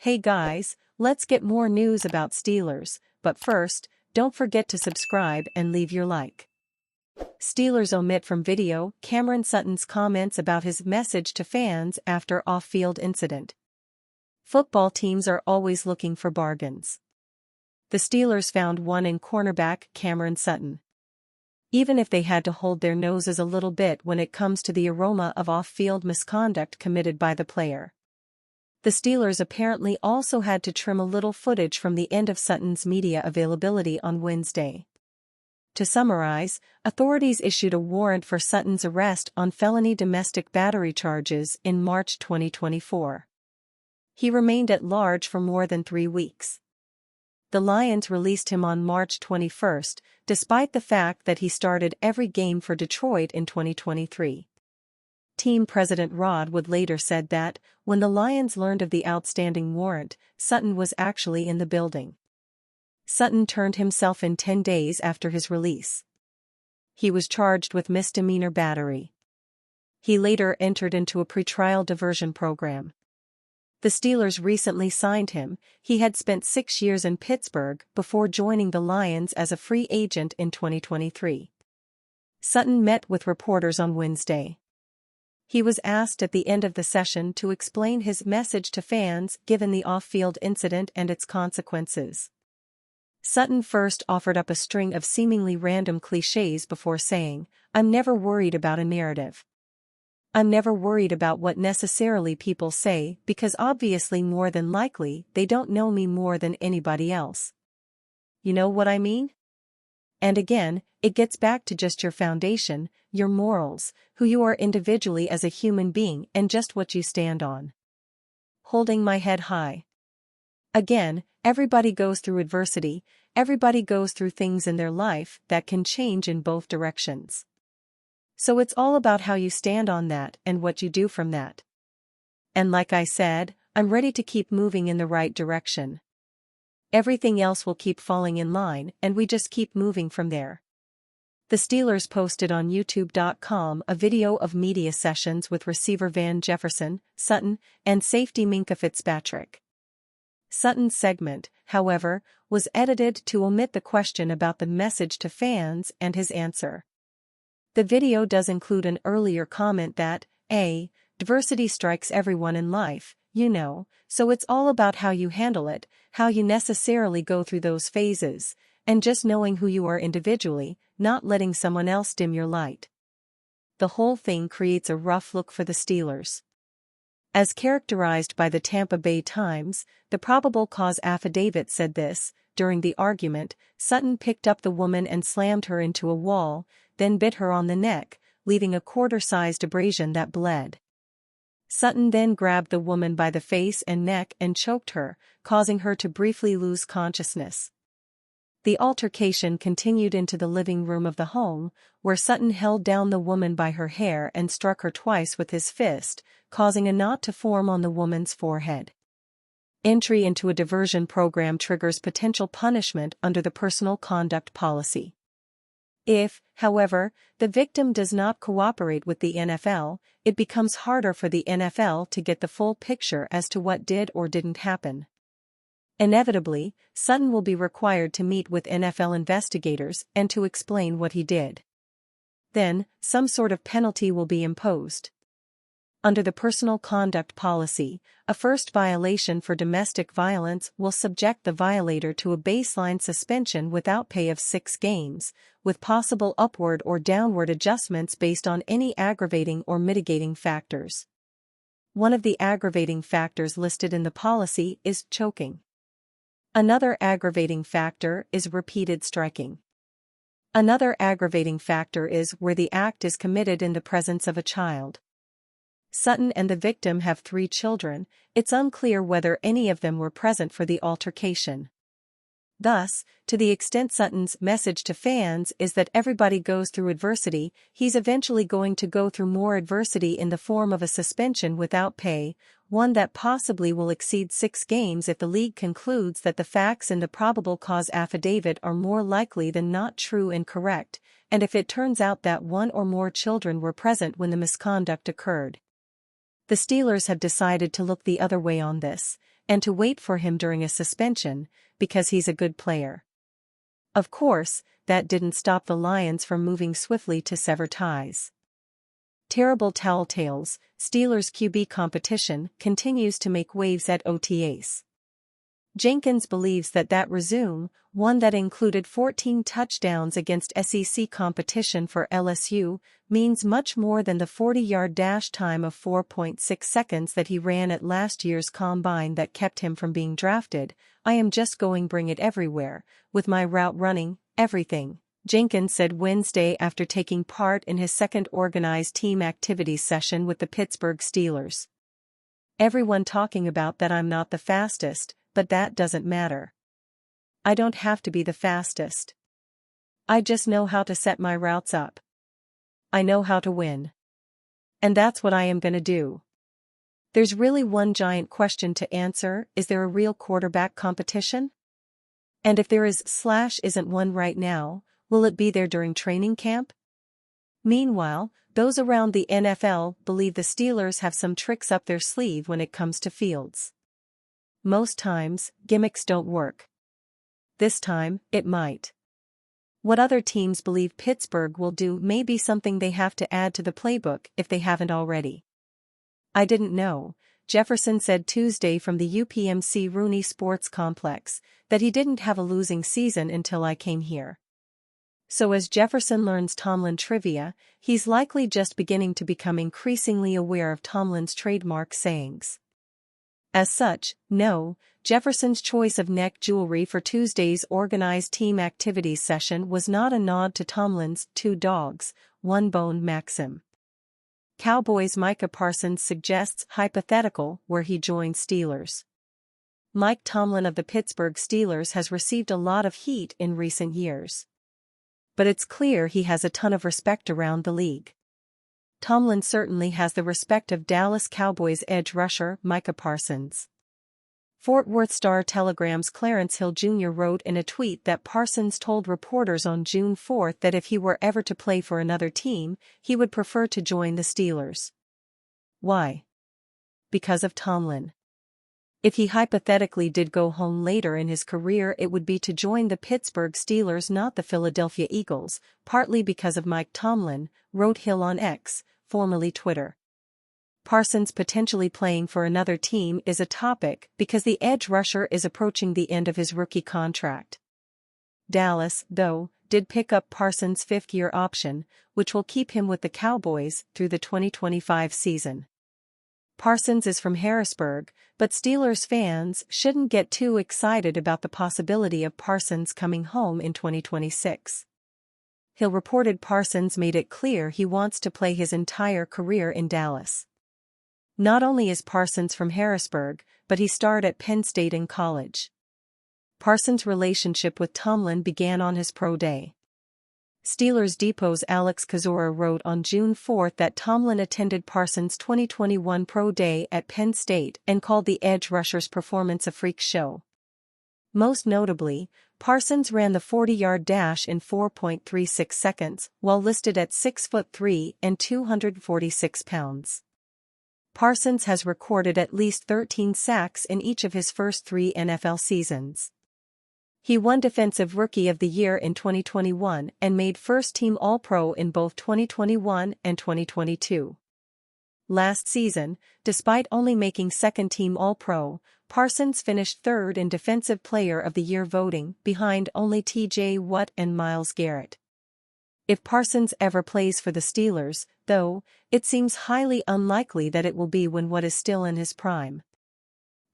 Hey guys, let's get more news about Steelers, but first, don't forget to subscribe and leave your like. Steelers omit from video Cameron Sutton's comments about his message to fans after off-field incident. Football teams are always looking for bargains. The Steelers found one in cornerback Cameron Sutton. Even if they had to hold their noses a little bit when it comes to the aroma of off-field misconduct committed by the player. The Steelers apparently also had to trim a little footage from the end of Sutton's media availability on Wednesday. To summarize, authorities issued a warrant for Sutton's arrest on felony domestic battery charges in March 2024. He remained at large for more than 3 weeks. The Lions released him on March 21, despite the fact that he started every game for Detroit in 2023. Team president Rod Wood later said that, when the Lions learned of the outstanding warrant, Sutton was actually in the building. Sutton turned himself in 10 days after his release. He was charged with misdemeanor battery. He later entered into a pretrial diversion program. The Steelers recently signed him. He had spent 6 years in Pittsburgh before joining the Lions as a free agent in 2023. Sutton met with reporters on Wednesday. He was asked at the end of the session to explain his message to fans given the off-field incident and its consequences. Sutton first offered up a string of seemingly random cliches before saying, "I'm never worried about a narrative. I'm never worried about what necessarily people say because obviously more than likely they don't know me more than anybody else. You know what I mean?" And again, it gets back to just your foundation, your morals, who you are individually as a human being and just what you stand on. Holding my head high. Again, everybody goes through adversity, everybody goes through things in their life that can change in both directions. So it's all about how you stand on that and what you do from that. And like I said, I'm ready to keep moving in the right direction. Everything else will keep falling in line and we just keep moving from there. The Steelers posted on YouTube.com a video of media sessions with receiver Van Jefferson, Sutton, and safety Micah Fitzpatrick. Sutton's segment, however, was edited to omit the question about the message to fans and his answer. The video does include an earlier comment that, diversity strikes everyone in life, you know, so it's all about how you handle it, how you necessarily go through those phases, and just knowing who you are individually, not letting someone else dim your light. The whole thing creates a rough look for the Steelers. As characterized by the Tampa Bay Times, the probable cause affidavit said this: during the argument, Sutton picked up the woman and slammed her into a wall, then bit her on the neck, leaving a quarter-sized abrasion that bled. Sutton then grabbed the woman by the face and neck and choked her, causing her to briefly lose consciousness. The altercation continued into the living room of the home, where Sutton held down the woman by her hair and struck her twice with his fist, causing a knot to form on the woman's forehead. Entry into a diversion program triggers potential punishment under the personal conduct policy. If, however, the victim does not cooperate with the NFL, it becomes harder for the NFL to get the full picture as to what did or didn't happen. Inevitably, Sutton will be required to meet with NFL investigators and to explain what he did. Then, some sort of penalty will be imposed. Under the personal conduct policy, a first violation for domestic violence will subject the violator to a baseline suspension without pay of 6 games, with possible upward or downward adjustments based on any aggravating or mitigating factors. One of the aggravating factors listed in the policy is choking. Another aggravating factor is repeated striking. Another aggravating factor is where the act is committed in the presence of a child. Sutton and the victim have 3 children. It's unclear whether any of them were present for the altercation. Thus, to the extent Sutton's message to fans is that everybody goes through adversity, he's eventually going to go through more adversity in the form of a suspension without pay, one that possibly will exceed 6 games if the league concludes that the facts in the probable cause affidavit are more likely than not true and correct, and if it turns out that 1 or more children were present when the misconduct occurred. The Steelers have decided to look the other way on this, and to wait for him during a suspension, because he's a good player. Of course, that didn't stop the Lions from moving swiftly to sever ties. Terrible telltales, Steelers QB competition continues to make waves at OTAs. Jenkins believes that resume, one that included 14 touchdowns against SEC competition for LSU, means much more than the 40-yard dash time of 4.6 seconds that he ran at last year's combine that kept him from being drafted. I am just going bring it everywhere, with my route running, everything, Jenkins said Wednesday after taking part in his second organized team activities session with the Pittsburgh Steelers. Everyone talking about that I'm not the fastest, but that doesn't matter. I don't have to be the fastest. I just know how to set my routes up. I know how to win. And that's what I am gonna do. There's really one giant question to answer: is there a real quarterback competition? And if there isn't one right now, will it be there during training camp? Meanwhile, those around the NFL believe the Steelers have some tricks up their sleeve when it comes to Fields. Most times, gimmicks don't work. This time, it might. What other teams believe Pittsburgh will do may be something they have to add to the playbook if they haven't already. I didn't know, Jefferson said Tuesday from the UPMC Rooney Sports Complex, that he didn't have a losing season until I came here. So as Jefferson learns Tomlin trivia, he's likely just beginning to become increasingly aware of Tomlin's trademark sayings. As such, no, Jefferson's choice of neck jewelry for Tuesday's organized team activities session was not a nod to Tomlin's "two dogs, one bone" maxim. Cowboys' Micah Parsons suggests hypothetical where he joins Steelers. Mike Tomlin of the Pittsburgh Steelers has received a lot of heat in recent years. But it's clear he has a ton of respect around the league. Tomlin certainly has the respect of Dallas Cowboys edge rusher Micah Parsons. Fort Worth Star-Telegram's Clarence Hill Jr. wrote in a tweet that Parsons told reporters on June 4 that if he were ever to play for another team, he would prefer to join the Steelers. Why? Because of Tomlin. If he hypothetically did go home later in his career, it would be to join the Pittsburgh Steelers, not the Philadelphia Eagles, partly because of Mike Tomlin, wrote Hill on X, formerly Twitter. Parsons potentially playing for another team is a topic because the edge rusher is approaching the end of his rookie contract. Dallas, though, did pick up Parsons' fifth-year option, which will keep him with the Cowboys through the 2025 season. Parsons is from Harrisburg, but Steelers fans shouldn't get too excited about the possibility of Parsons coming home in 2026. Hill reported Parsons made it clear he wants to play his entire career in Dallas. Not only is Parsons from Harrisburg, but he starred at Penn State in college. Parsons' relationship with Tomlin began on his pro day. Steelers Depot's Alex Kozora wrote on June 4 that Tomlin attended Parsons' 2021 pro day at Penn State and called the edge rusher's performance a freak show. Most notably, Parsons ran the 40-yard dash in 4.36 seconds, while listed at 6'3" and 246 pounds. Parsons has recorded at least 13 sacks in each of his first 3 NFL seasons. He won Defensive Rookie of the Year in 2021 and made first-team All-Pro in both 2021 and 2022. Last season, despite only making second-team All-Pro, Parsons finished third in Defensive Player of the Year voting, behind only T.J. Watt and Myles Garrett. If Parsons ever plays for the Steelers, though, it seems highly unlikely that it will be when Watt is still in his prime.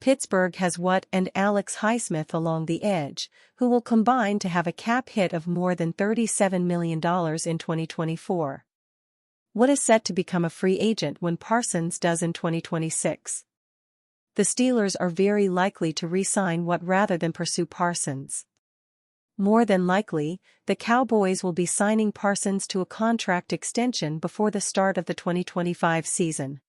Pittsburgh has Watt and Alex Highsmith along the edge, who will combine to have a cap hit of more than $37 million in 2024. Watt is set to become a free agent when Parsons does in 2026. The Steelers are very likely to re-sign Watt rather than pursue Parsons. More than likely, the Cowboys will be signing Parsons to a contract extension before the start of the 2025 season.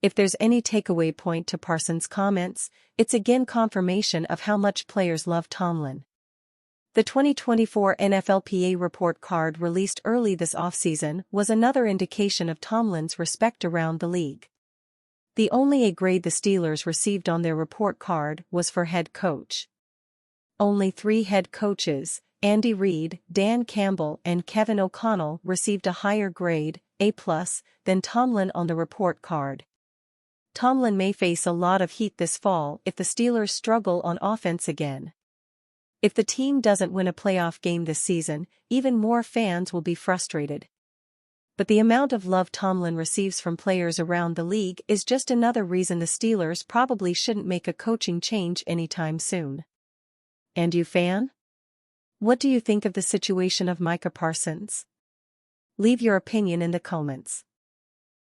If there's any takeaway point to Parsons' comments, it's again confirmation of how much players love Tomlin. The 2024 NFLPA report card released early this offseason was another indication of Tomlin's respect around the league. The only A grade the Steelers received on their report card was for head coach. Only 3 head coaches, Andy Reid, Dan Campbell and Kevin O'Connell, received a higher grade, A+, than Tomlin on the report card. Tomlin may face a lot of heat this fall if the Steelers struggle on offense again. If the team doesn't win a playoff game this season, even more fans will be frustrated. But the amount of love Tomlin receives from players around the league is just another reason the Steelers probably shouldn't make a coaching change anytime soon. And you, fan? What do you think of the situation of Micah Parsons? Leave your opinion in the comments.